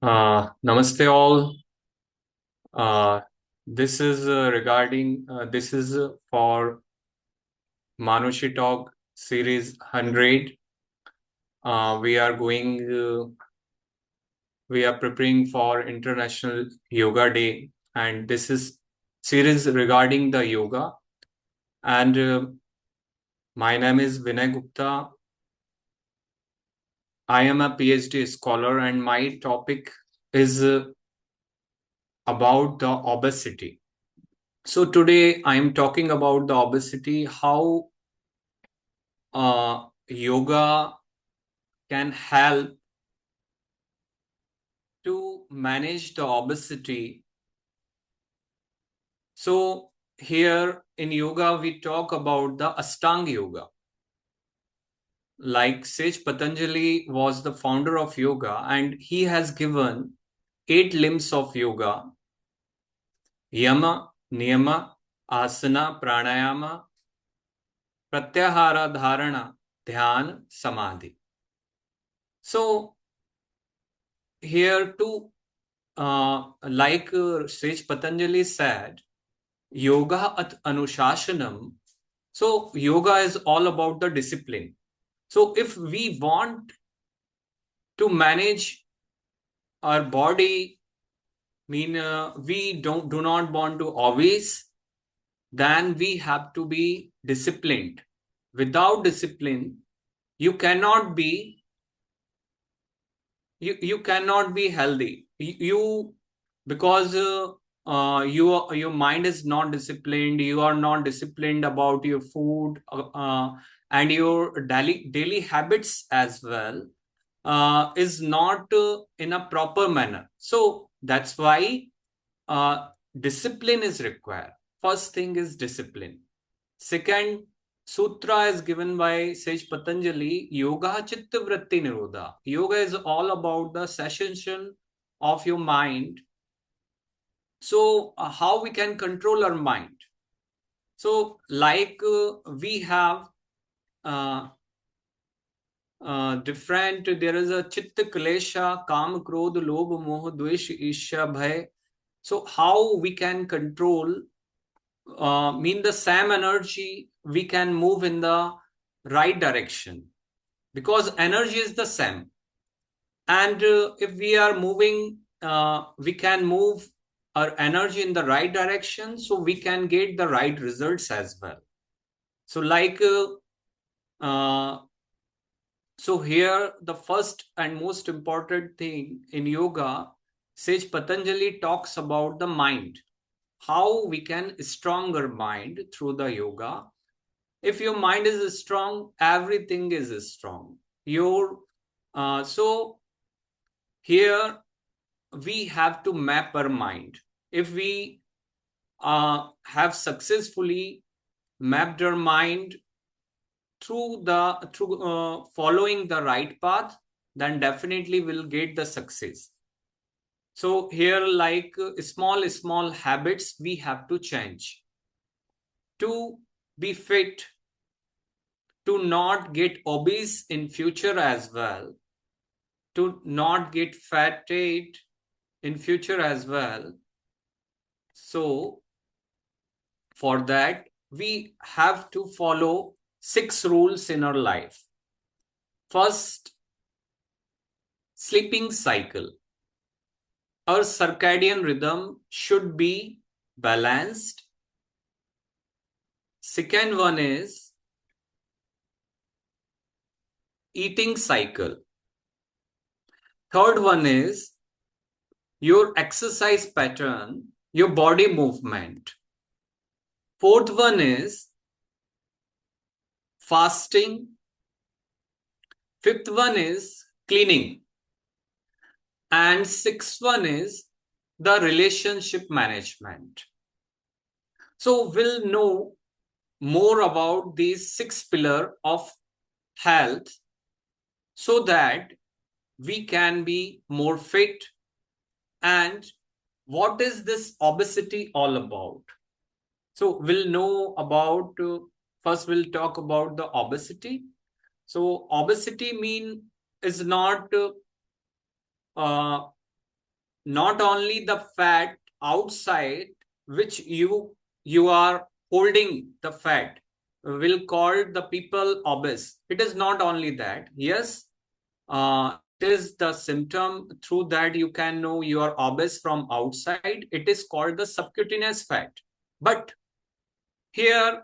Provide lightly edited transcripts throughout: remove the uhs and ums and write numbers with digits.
Namaste all. Uh, this is regarding this is for Manushi Talk Series 100. We are we are preparing for International Yoga Day, and this is series regarding the yoga. And my name is Vinay Gupta. I am a PhD scholar, and my topic is about the obesity. So today I am talking about the obesity, how yoga can help to manage the obesity. So here in yoga, we talk about the Ashtanga yoga. Like Sage Patanjali was the founder of yoga, and he has given 8 limbs of yoga: yama, niyama, asana, pranayama, pratyahara, dharana, dhyan, samadhi. So here too, like Sage Patanjali said, yoga at anushasanam. So yoga is all about the discipline. So if we want to manage our body, we do not want to obese, then we have to be disciplined. Without discipline, you cannot be you cannot be healthy. You because your mind is not disciplined, you are not disciplined about your food, and your daily habits as well is not in a proper manner. So that's why uh, discipline is required. First thing is discipline. Second sutra is given by Sage Patanjali, Yoga Chitta Vritti Nirodha. Yoga is all about the cessation of your mind. So, how we can control our mind? So, like we have uh, there is a Chitta Klesha, Kam, Krodh, Lobh, Moh, Dvesh, Isha, Bhay. So, how we can control the same energy we can move in the right direction, because energy is the same, and if we are moving we can move our energy in the right direction, so we can get the right results as well. So like uh, so here the first and most important thing in yoga, Sage Patanjali talks about the mind, how we can stronger mind through the yoga. If your mind is strong, everything is strong. Your so here we have to map our mind. If we have successfully mapped our mind through following the right path, then definitely we'll get the success. So here, like small habits we have to change to be fit, to not get obese in future as well, to not get fatted in future as well. So for that, we have to follow 6 rules in our life. First, sleeping cycle. Our circadian rhythm should be balanced. Second one is eating cycle. Third one is your exercise pattern, your body movement. Fourth one is fasting. Fifth one is cleaning. And sixth one is the relationship management. So we'll know more about these 6 pillars of health so that we can be more fit. And what is this obesity all about? So we'll know about, first we'll talk about the obesity. So obesity is not not only the fat outside which you are holding the fat will call the people obese. It is not only that. Yes, it is the symptom through that you can know you are obese from outside. It is called the subcutaneous fat. But here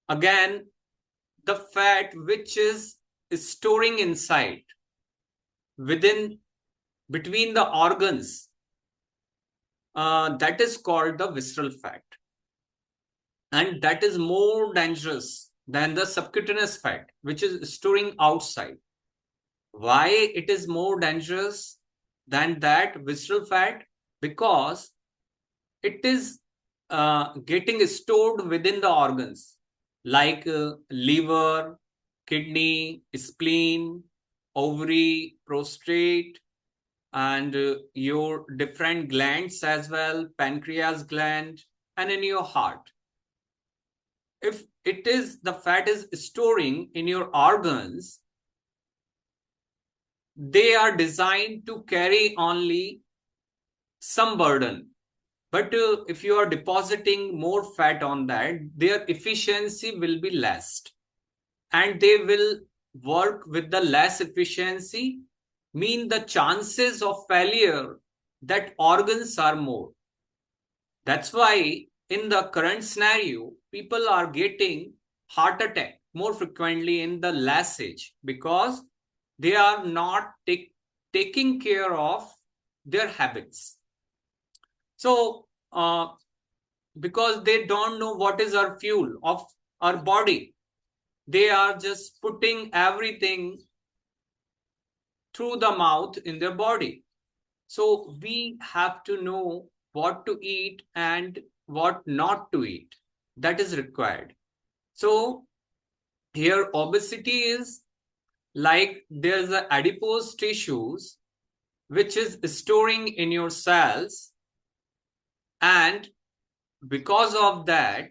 again, the fat which is storing inside within between the organs, that is called the visceral fat, and that is more dangerous than the subcutaneous fat which is storing outside. Why it is more dangerous than that visceral fat? Because it is getting stored within the organs like liver, kidney, spleen, ovary, prostate, and your different glands as well, pancreas gland, and in your heart. If it is the fat is storing in your organs, they are designed to carry only some burden. But if you are depositing more fat on that, their efficiency will be less, and they will work with the less efficiency, mean the chances of failure that organs are more. That's why in the current scenario, people are getting heart attack more frequently in the last age because they are not taking care of their habits. So, because they don't know what is our fuel of our body, they are just putting everything through the mouth in their body. So we have to know what to eat and what not to eat. That is required. So here obesity is like there's a adipose tissues which is storing in your cells, and because of that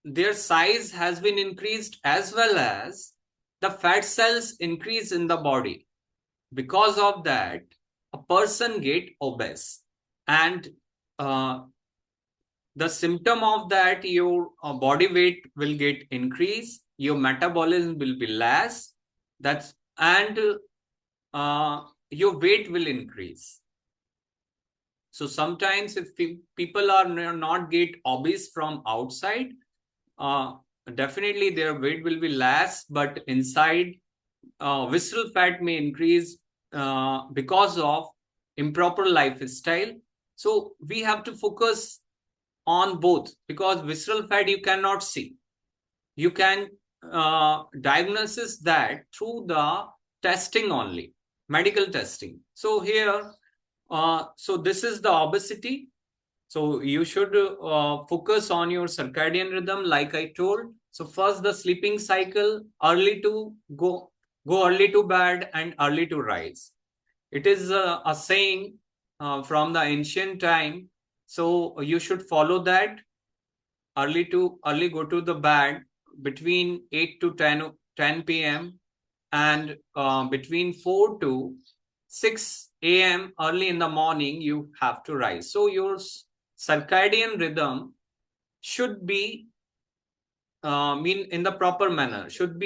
their size has been increased, as well as the fat cells increase in the body. Because of that, a person get obese, and the symptom of that, your body weight will get increased, your metabolism will be less, and your weight will increase. So sometimes if people are not get obese from outside, definitely their weight will be less, but inside visceral fat may increase because of improper lifestyle. So we have to focus on both, because visceral fat you cannot see. You can diagnose that through the testing only, medical testing. So here, so this is the obesity. So you should focus on your circadian rhythm, like I told. So first, the sleeping cycle, early to go early to bed and early to rise. It is a saying from the ancient time. So you should follow that. Early go to the bed between 8 to 10 p.m. and between 4 to 6 a.m. early in the morning you have to rise. So your circadian rhythm should be in the proper manner, should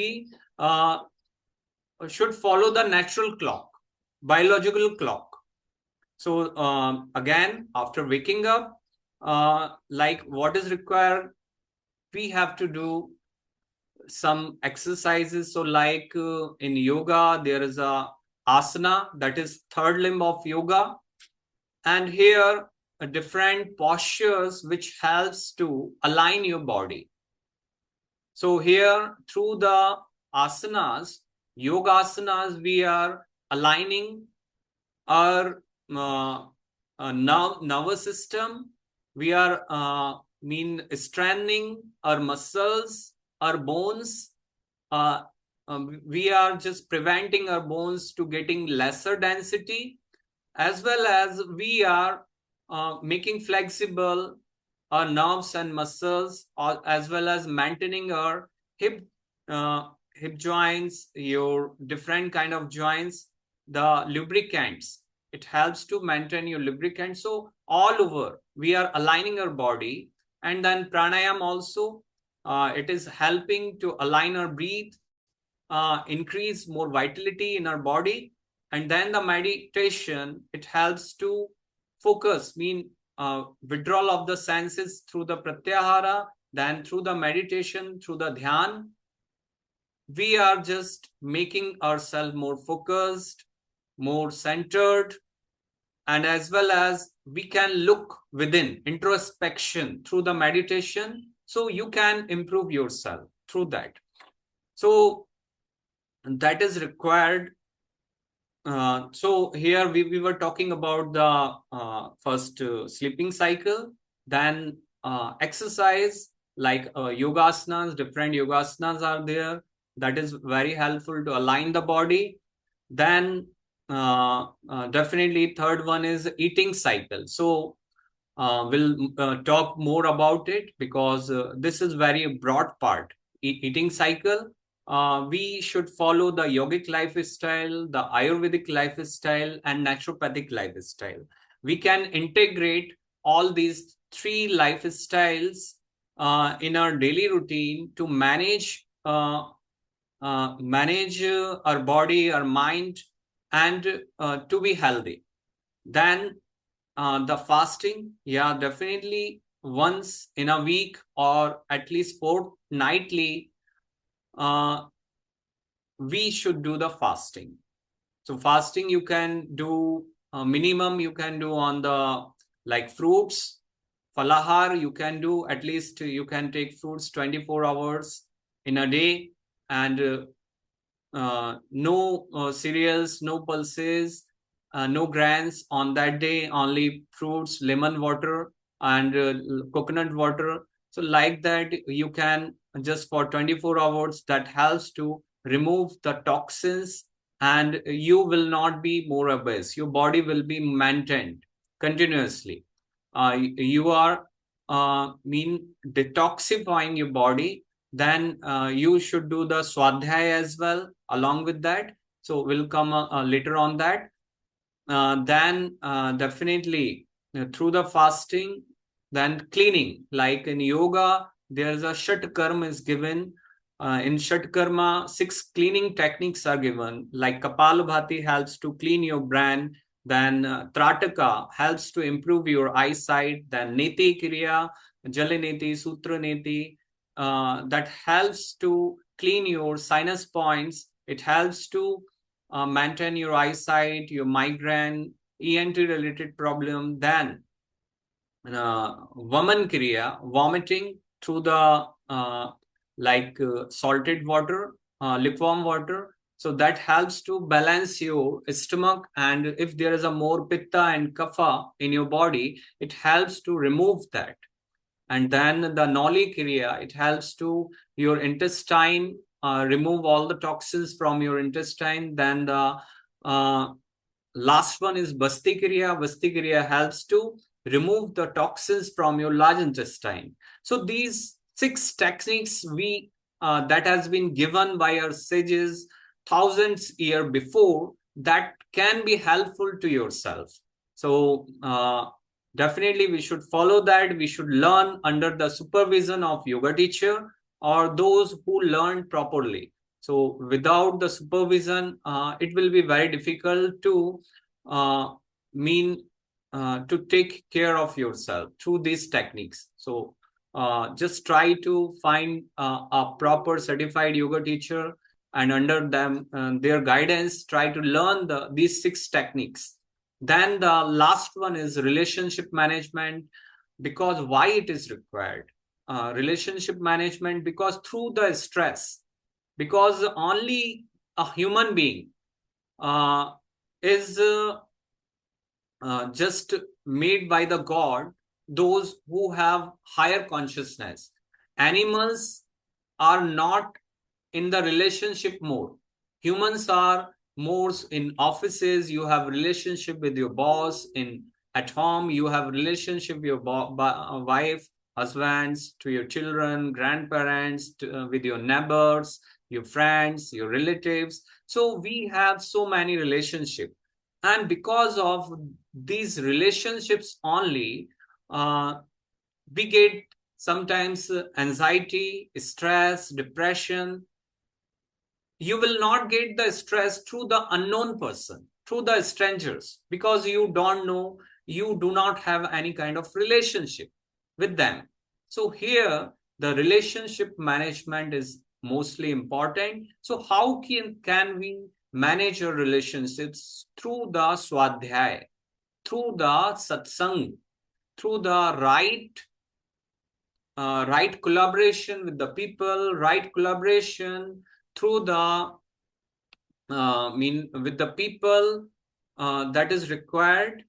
follow the natural clock, biological clock. So again, after waking up, like what is required, we have to do some exercises. So like in yoga, there is a asana, that is third limb of yoga, and here different postures which helps to align your body. So here through the asanas, yoga asanas, we are aligning our nervous system. We are strengthening our muscles, our bones. We are just preventing our bones to getting lesser density, as well as we are making flexible our nerves and muscles, as well as maintaining our hip joints, your different kind of joints, the lubricants, it helps to maintain your lubricant. So all over, we are aligning our body. And then pranayam also, it is helping to align our breathe, increase more vitality in our body. And then the meditation, it helps to focus, mean withdrawal of the senses through the pratyahara, then through the meditation, through the dhyan, we are just making ourselves more focused, more centered, and as well as we can look within, introspection through the meditation. So you can improve yourself through that. So that is required. So here we were talking about the first sleeping cycle, then exercise like yogasanas, different yogasanas are there. That is very helpful to align the body. Then definitely third one is eating cycle. So we'll talk more about it because this is very broad part. Eating cycle, we should follow the yogic lifestyle, the Ayurvedic lifestyle, and naturopathic lifestyle. We can integrate all these three lifestyles in our daily routine to manage our body, our mind, and to be healthy. Then the fasting, yeah, definitely once in a week or at least fortnightly, we should do the fasting. So fasting you can do minimum you can do on the like fruits, falahar you can do, at least you can take fruits 24 hours in a day, and no cereals, no pulses, no grains on that day, only fruits, lemon water, and coconut water. So like that, you can just for 24 hours, that helps to remove the toxins, and you will not be more obese. Your body will be maintained continuously. You are detoxifying your body. Then you should do the swadhyaya as well along with that. So we'll come later on that. Then definitely through the fasting, then cleaning. Like in yoga, there's a shat karma is given. In shat karma, 6 cleaning techniques are given. Like Kapalabhati helps to clean your brain. Then Trataka helps to improve your eyesight. Then Neti Kriya, Jalaneti, Sutra Neti, that helps to clean your sinus points. It helps to maintain your eyesight, your migraine, ENT related problem. Then Vaman Kriya, vomiting through the salted water, lukewarm water. So that helps to balance your stomach. And if there is a more pitta and kapha in your body, it helps to remove that. And then the Noli Kriya, it helps to your intestine, remove all the toxins from your intestine. Then the last one is Basti Kriya. Basti Kriya helps to remove the toxins from your large intestine. So these 6 techniques we that has been given by our sages thousands year before, that can be helpful to yourself. So definitely we should follow that. We should learn under the supervision of yoga teacher or those who learn properly. So without the supervision, it will be very difficult to to take care of yourself through these techniques. So just try to find a proper certified yoga teacher, and under them their guidance, try to learn these 6 techniques. Then the last one is relationship management. Because why it is required? Relationship management, because through the stress, because only a human being is just made by the God, those who have higher consciousness. Animals are not in the relationship mode. Humans are more in offices. You have relationship with your boss. In at home, you have relationship with your wife, husbands, to your children, grandparents, with your neighbors. your friends, your relatives. So we have so many relationships. And because of these relationships only, we get sometimes anxiety, stress, depression. You will not get the stress through the unknown person, through the strangers, because you don't know, you do not have any kind of relationship with them. So here the relationship management is mostly important. So how can we manage your relationships? Through the swadhyay, through the satsang, through the right collaboration with the people, right collaboration through the with the people that is required.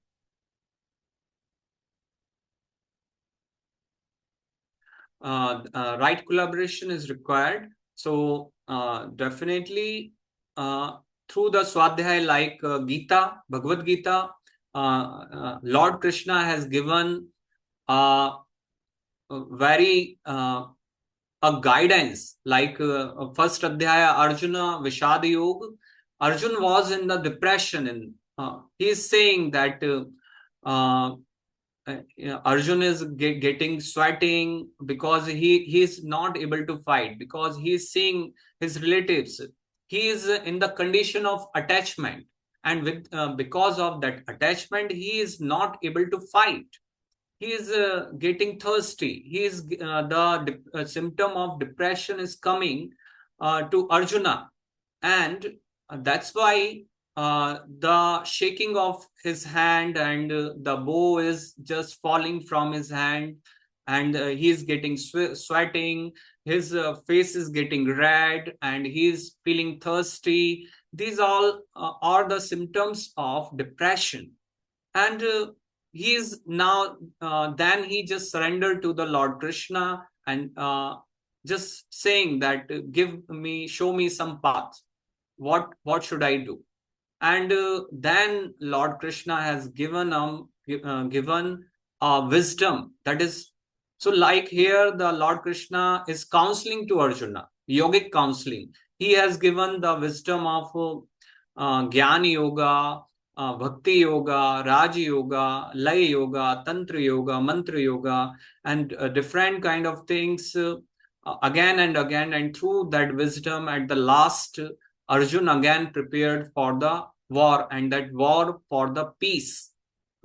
Right collaboration is required. So definitely through the swadhyay, like Gita, Bhagavad Gita, Lord Krishna has given very a guidance, like first adhyaya Arjuna Vishad Yoga. Arjun was in the depression, and he is saying that Arjun is getting sweating because he is not able to fight, because he is seeing his relatives. He is in the condition of attachment, and with because of that attachment, he is not able to fight. He is getting thirsty. He is the symptom of depression is coming to Arjuna, and that's why the shaking of his hand, and the bow is just falling from his hand, and he is getting sweating. His face is getting red, and he is feeling thirsty. These all are the symptoms of depression. And he is now then he just surrendered to the Lord Krishna, and just saying that show me some path. What should I do? And then Lord Krishna has given wisdom, that is, so like here the Lord Krishna is counseling to Arjuna, yogic counseling. He has given the wisdom of Gyan Yoga, Bhakti Yoga, Raj Yoga, Lay Yoga, Tantra Yoga, Mantra Yoga, and different kind of things again and again. And through that wisdom, at the last, Arjun again prepared for the war, and that war for the peace.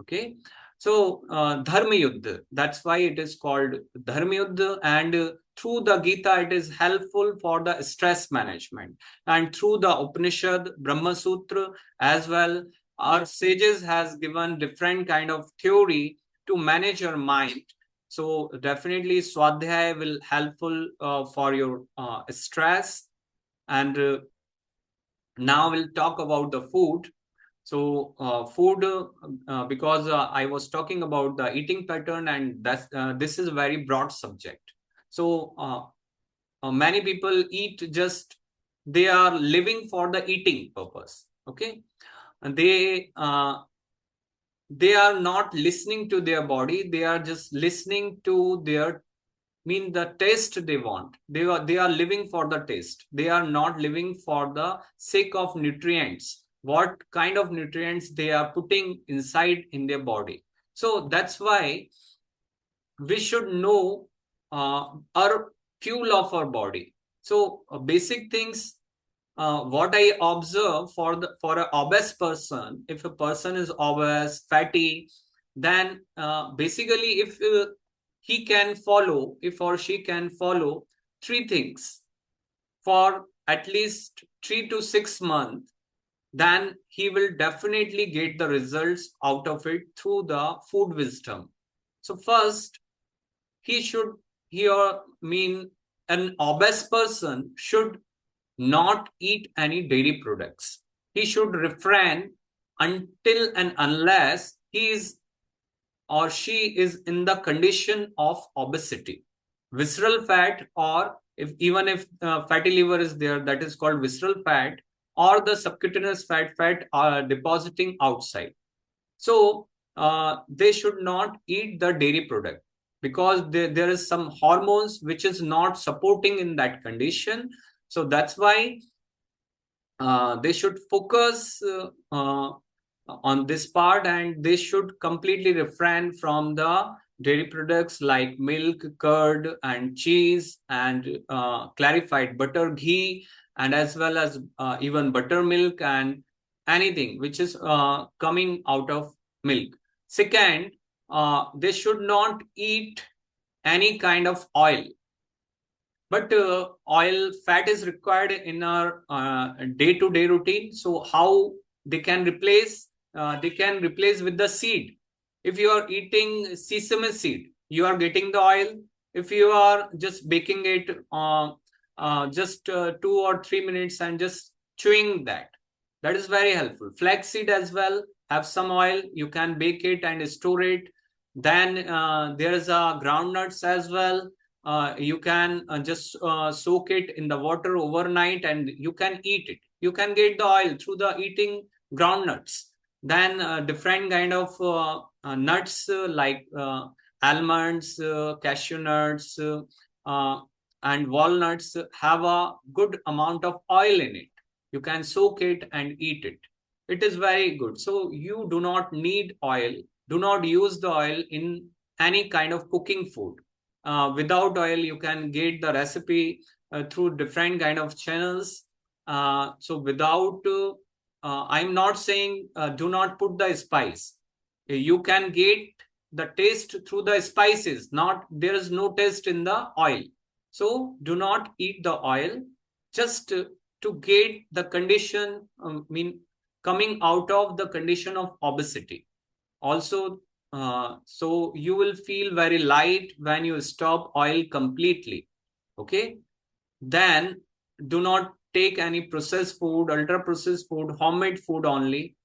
Okay. So Dharma Yuddha, that's why it is called Dharma Yuddha. And through the Gita, it is helpful for the stress management. And through the Upanishad, Brahma Sutra as well, our sages has given different kind of theory to manage your mind. So definitely Swadhyay will helpful for your stress. And now we'll talk about the food. So food, because I was talking about the eating pattern, and this is a very broad subject. So many people eat, just they are living for the eating purpose. Okay. And they are not listening to their body. They are just listening to their the taste they want. They are living for the taste. They are not living for the sake of nutrients, what kind of nutrients they are putting inside in their body. So that's why we should know our fuel of our body. So basic things, what I observe for an obese person, if a person is obese, fatty, then basically if or she can follow three things for at least 3 to 6 months, then he will definitely get the results out of it through the food wisdom. So first, he should he or mean an obese person should not eat any dairy products. He should refrain until and unless he is or she is in the condition of obesity. Visceral fat, or if fatty liver is there, that is called visceral fat, or the subcutaneous fat are depositing outside. So they should not eat the dairy product, because there is some hormones which is not supporting in that condition. So that's why they should focus on this part, and they should completely refrain from the dairy products like milk, curd, and cheese, and clarified butter, ghee, and as well as even buttermilk and anything which is coming out of milk. Second, they should not eat any kind of oil, but oil fat is required in our day-to-day routine. So how they can replace? They can replace with the seed. If you are eating sesame seed, you are getting the oil. If you are just baking it just 2 or 3 minutes and just chewing that, that is very helpful. Flaxseed as well have some oil. You can bake it and store it. Then there is groundnuts as well. You can just soak it in the water overnight and you can eat it. You can get the oil through the eating groundnuts. Then different kind of nuts like almonds, cashew nuts, and walnuts have a good amount of oil in it. You can soak it and eat it. It is very good. So you do not need oil. Do not use the oil in any kind of cooking food. Without oil, you can get the recipe through different kind of channels. So without I'm not saying do not put the spice. You can get the taste through the spices. Not there is no taste in the oil. So do not eat the oil. Just to get the condition, coming out of the condition of obesity. Also, so you will feel very light when you stop oil completely. Okay. Then do not take any processed food, ultra processed food, homemade food only,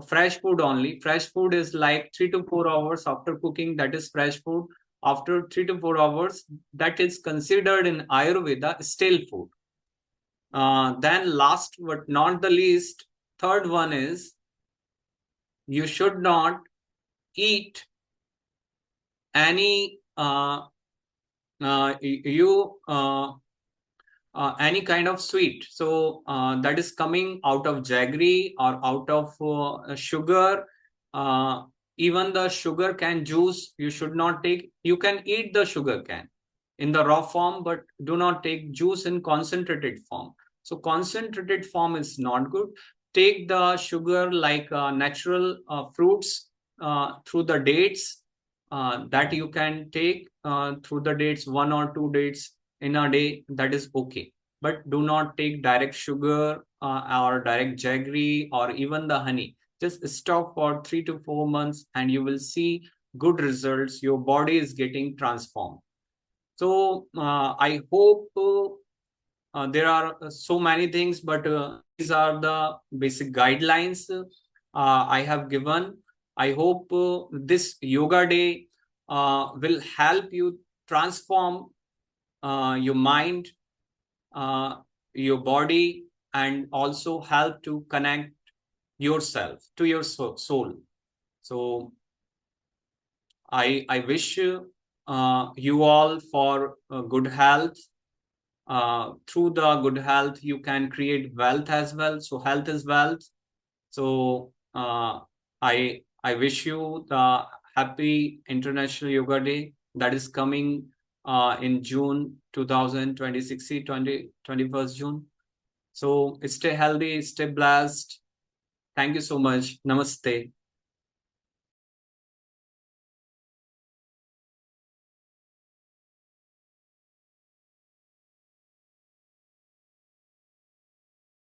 fresh food only. Fresh food is like 3 to 4 hours after cooking. That is fresh food. After 3 to 4 hours, that is considered in Ayurveda stale food. Then last but not the least, third one is you should not eat any you any kind of sweet. So that is coming out of jaggery or out of sugar. Uh, Even the sugar cane juice you should not take. You can eat the sugar cane in the raw form, but do not take juice in concentrated form. So concentrated form is not good. Take the sugar like natural fruits through the dates that you can take through the dates, 1 or 2 dates in a day. That is okay, but do not take direct sugar or direct jaggery or even the honey. Just stop for 3 to 4 months and you will see good results. Your body is getting transformed. So I hope there are so many things, but these are the basic guidelines I have given. I hope this yoga day will help you transform your mind, uh, your body, and also help to connect yourself to your soul. So I wish you all for good health. Through the good health, you can create wealth as well. So health is wealth. So I wish you the happy International Yoga Day that is coming in June 2026, 21st June. So stay healthy, stay blessed. Thank you so much. Namaste.